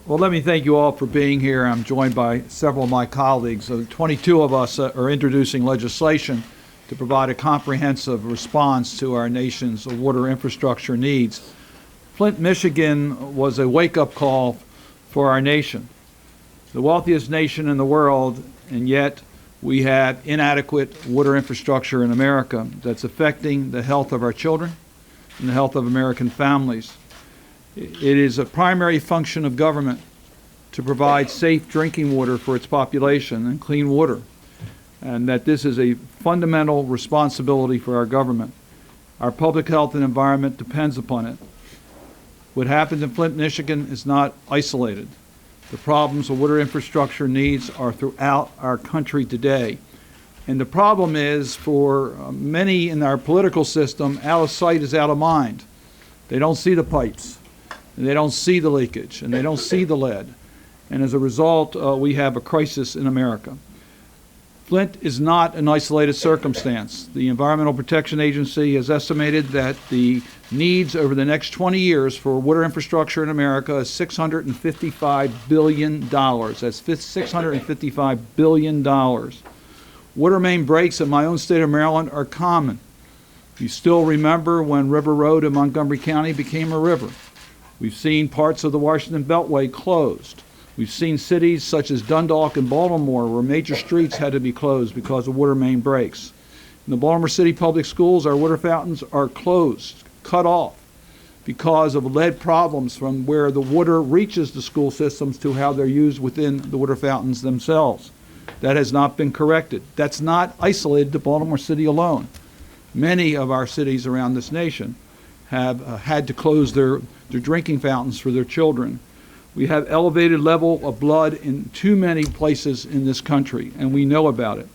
Well, let me thank you all for being here. I'm joined by several of my colleagues. 22 of us are introducing legislation to provide a comprehensive response to our nation's water infrastructure needs. Flint, Michigan was a wake-up call for our nation. The wealthiest nation in the world, and yet we have inadequate water infrastructure in America that's affecting the health of our children and the health of American families. It is a primary function of government to provide safe drinking water for its population and clean water, and that this is a fundamental responsibility for our government. Our public health and environment depends upon it. What happens in Flint, Michigan is not isolated. The problems of water infrastructure needs are throughout our country today. And the problem is, for many in our political system, out of sight is out of mind. They don't see the pipes, and they don't see the leakage, and they don't see the lead. And as a result, we have a crisis in America. Flint is not an isolated circumstance. The Environmental Protection Agency has estimated that the needs over the next 20 years for water infrastructure in America is $655 billion. That's $655 billion. Water main breaks in my own state of Maryland are common. You still remember when River Road in Montgomery County became a river. We've seen parts of the Washington Beltway closed. We've seen cities such as Dundalk and Baltimore where major streets had to be closed because of water main breaks. In the Baltimore City Public Schools, our water fountains are closed, cut off, because of lead problems from where the water reaches the school systems to how they're used within the water fountains themselves. That has not been corrected. That's not isolated to Baltimore City alone. Many of our cities around this nation have had to close their drinking fountains for their children. We have elevated level of blood in too many places in this country, and we know about it.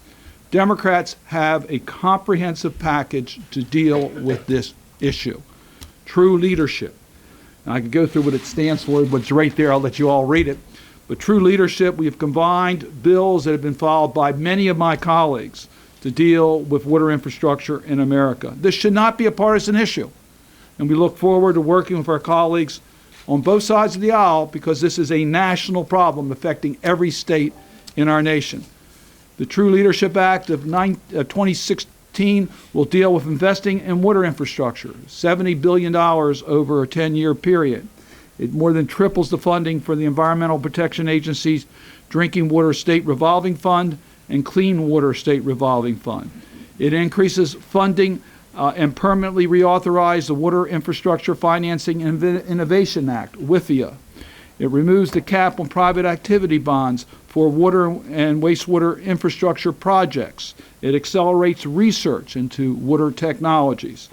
Democrats have a comprehensive package to deal with this issue. True leadership. And I could go through what it stands for, but it's right there. I'll let you all read it. But true leadership, we have combined bills that have been filed by many of my colleagues to deal with water infrastructure in America. This should not be a partisan issue. And we look forward to working with our colleagues on both sides of the aisle because this is a national problem affecting every state in our nation. The True Leadership Act of 2016 will deal with investing in water infrastructure, $70 billion over a 10-year period. It more than triples the funding for the Environmental Protection Agency's Drinking Water State Revolving Fund and Clean Water State Revolving Fund. It increases funding and permanently reauthorize the Water Infrastructure Financing and Innovation Act, WIFIA. It removes the cap on private activity bonds for water and wastewater infrastructure projects. It accelerates research into water technologies.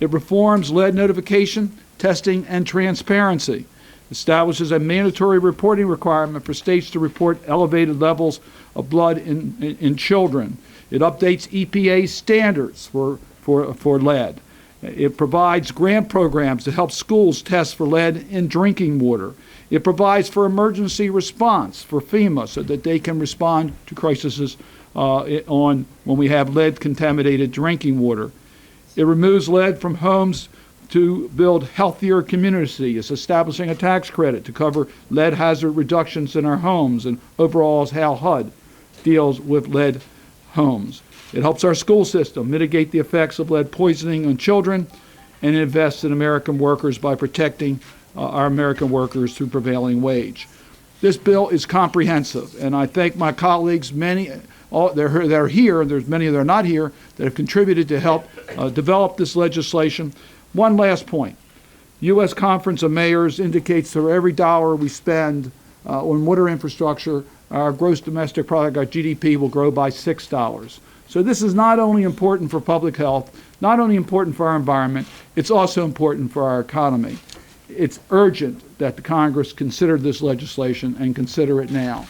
It reforms lead notification, testing, and transparency. Establishes a mandatory reporting requirement for states to report elevated levels of blood in children. It updates EPA standards for lead. It provides grant programs to help schools test for lead in drinking water. It provides for emergency response for FEMA so that they can respond to crises when we have lead-contaminated drinking water. It removes lead from homes to build healthier communities. It's establishing a tax credit to cover lead hazard reductions in our homes, and overall is how HUD deals with lead homes. It helps our school system mitigate the effects of lead poisoning on children, and it invests in American workers by protecting our American workers through prevailing wage. This bill is comprehensive, and I thank my colleagues, that are here, and there's many that are not here, that have contributed to help develop this legislation. One last point. U.S. Conference of Mayors indicates for every dollar we spend on water infrastructure, our gross domestic product, our GDP, will grow by $6. So this is not only important for public health, not only important for our environment, it's also important for our economy. It's urgent that the Congress consider this legislation and consider it now.